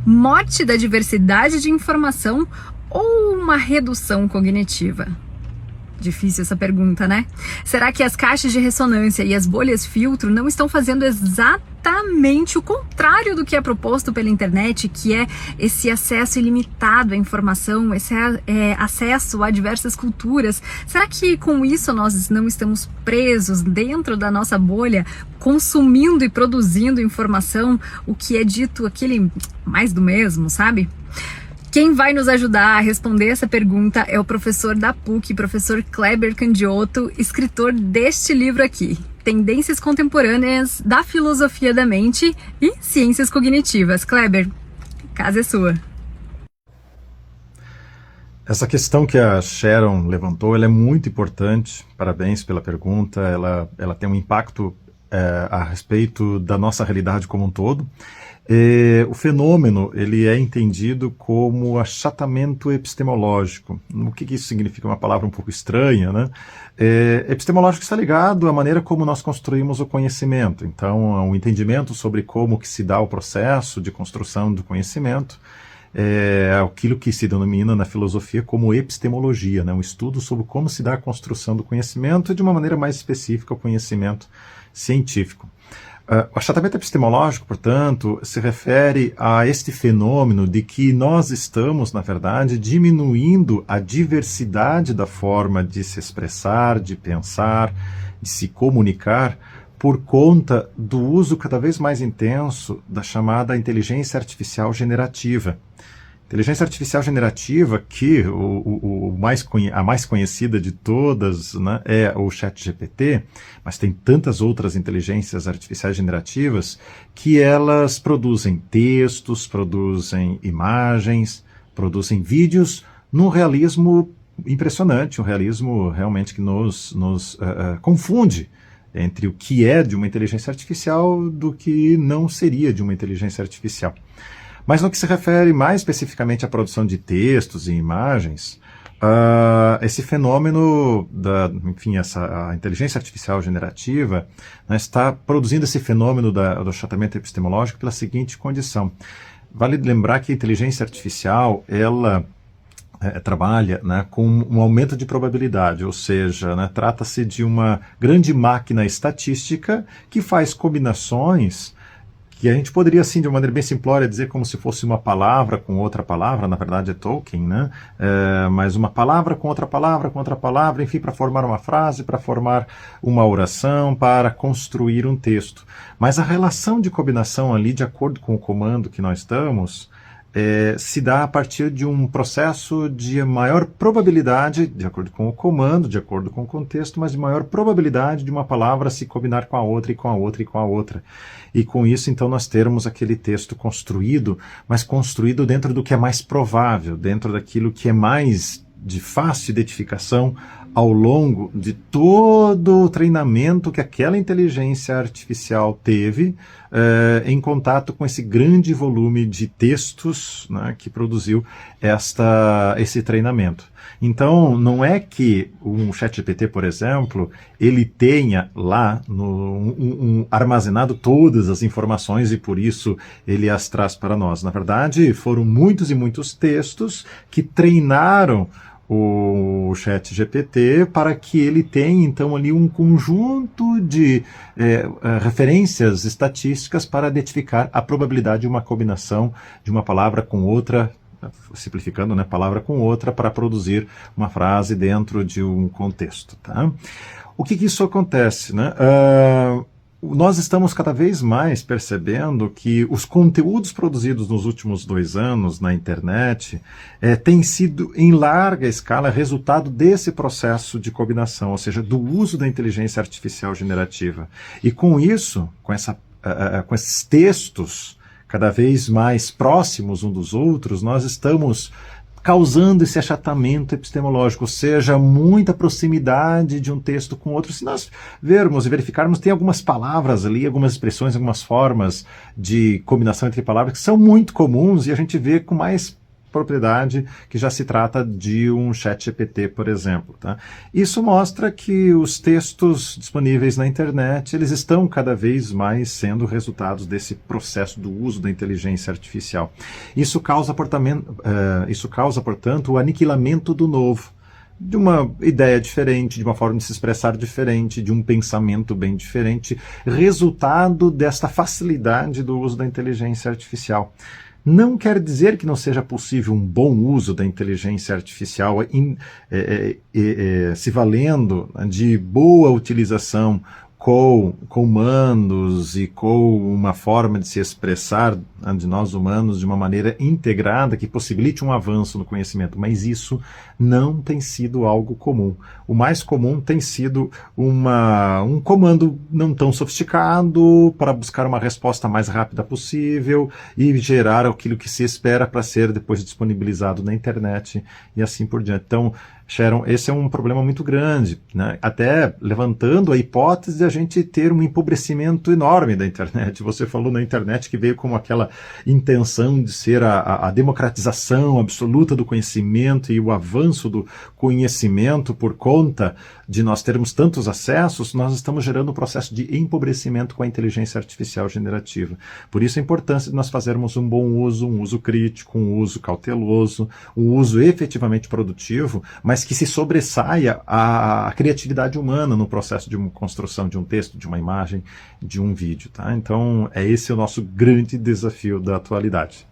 Morte da diversidade de informação ou uma redução cognitiva? Difícil essa pergunta, né? Será que as caixas de ressonância e as bolhas filtro não estão fazendo exatamente o contrário do que é proposto pela internet, que é esse acesso ilimitado à informação, esse acesso a diversas culturas? Será que com isso nós não estamos presos dentro da nossa bolha, consumindo e produzindo informação, o que é dito aquele mais do mesmo, sabe? Quem vai nos ajudar a responder essa pergunta é o professor da PUC, professor Kleber Candiotto, escritor deste livro aqui, Tendências Contemporâneas da Filosofia da Mente e Ciências Cognitivas. Kleber, a casa é sua. Essa questão que a Sharon levantou, ela é muito importante, parabéns pela pergunta, ela tem um impacto a respeito da nossa realidade como um todo. O fenômeno ele é entendido como achatamento epistemológico. O que isso significa? Uma palavra um pouco estranha, né? Epistemológico está ligado à maneira como nós construímos o conhecimento. Então, um entendimento sobre como que se dá o processo de construção do conhecimento é aquilo que se denomina na filosofia como epistemologia, né? Um estudo sobre como se dá a construção do conhecimento e, de uma maneira mais específica, o conhecimento científico. O achatamento epistemológico, portanto, se refere a este fenômeno de que nós estamos, na verdade, diminuindo a diversidade da forma de se expressar, de pensar, de se comunicar, por conta do uso cada vez mais intenso da chamada inteligência artificial generativa. Inteligência artificial generativa, que a mais conhecida de todas, né, é o ChatGPT, mas tem tantas outras inteligências artificiais generativas que elas produzem textos, produzem imagens, produzem vídeos num realismo impressionante, um realismo realmente que nos confunde entre o que é de uma inteligência artificial do que não seria de uma inteligência artificial. Mas no que se refere mais especificamente à produção de textos e imagens, esse fenômeno, a inteligência artificial generativa, né, está produzindo esse fenômeno do achatamento epistemológico pela seguinte condição. Vale lembrar que a inteligência artificial, ela trabalha, né, com um aumento de probabilidade, ou seja, né, trata-se de uma grande máquina estatística que faz combinações que a gente poderia, assim, de uma maneira bem simplória, dizer como se fosse uma palavra com outra palavra, na verdade é Tolkien, né? Mas uma palavra, com outra palavra, enfim, para formar uma frase, para formar uma oração, para construir um texto. Mas a relação de combinação ali, de acordo com o comando que nós damos, se dá a partir de um processo de maior probabilidade, de acordo com o comando, de acordo com o contexto, mas de maior probabilidade de uma palavra se combinar com a outra e com a outra e com a outra. E com isso, então, nós termos aquele texto construído, mas construído dentro do que é mais provável, dentro daquilo que é mais de fácil identificação ao longo de todo o treinamento que aquela inteligência artificial teve em contato com esse grande volume de textos, né, que produziu esse treinamento. Então, não é que um ChatGPT, por exemplo, ele tenha lá armazenado todas as informações e por isso ele as traz para nós. Na verdade, foram muitos e muitos textos que treinaram o ChatGPT para que ele tenha, então, ali um conjunto de referências estatísticas para identificar a probabilidade de uma combinação de uma palavra com outra, simplificando, né, palavra com outra, para produzir uma frase dentro de um contexto. Tá? O que isso acontece? Né? Nós estamos cada vez mais percebendo que os conteúdos produzidos nos últimos 2 anos na internet têm sido, em larga escala, resultado desse processo de combinação, ou seja, do uso da inteligência artificial generativa. E com isso, com esses textos cada vez mais próximos uns dos outros, nós estamos causando esse achatamento epistemológico, ou seja, muita proximidade de um texto com outro. Se nós vermos e verificarmos, tem algumas palavras ali, algumas expressões, algumas formas de combinação entre palavras que são muito comuns e a gente vê com mais propriedade que já se trata de um ChatGPT, por exemplo. Tá? Isso mostra que os textos disponíveis na internet, eles estão cada vez mais sendo resultados desse processo do uso da inteligência artificial. Isso causa, portanto, o aniquilamento do novo, de uma ideia diferente, de uma forma de se expressar diferente, de um pensamento bem diferente, resultado desta facilidade do uso da inteligência artificial. Não quer dizer que não seja possível um bom uso da inteligência artificial se valendo de boa utilização com comandos e com uma forma de se expressar de nós humanos de uma maneira integrada que possibilite um avanço no conhecimento, mas isso não tem sido algo comum. O mais comum tem sido um comando não tão sofisticado para buscar uma resposta mais rápida possível e gerar aquilo que se espera para ser depois disponibilizado na internet e assim por diante. Então, Sharon, esse é um problema muito grande, né? Até levantando a hipótese de a gente ter um empobrecimento enorme da internet. Você falou na internet que veio como aquela intenção de ser a democratização absoluta do conhecimento e o avanço do conhecimento por conta de nós termos tantos acessos, nós estamos gerando um processo de empobrecimento com a inteligência artificial generativa. Por isso a importância de nós fazermos um bom uso, um uso crítico, um uso cauteloso, um uso efetivamente produtivo, mas que se sobressaia a criatividade humana no processo de uma construção de um texto, de uma imagem, de um vídeo. Tá? Então, esse é o nosso grande desafio da atualidade.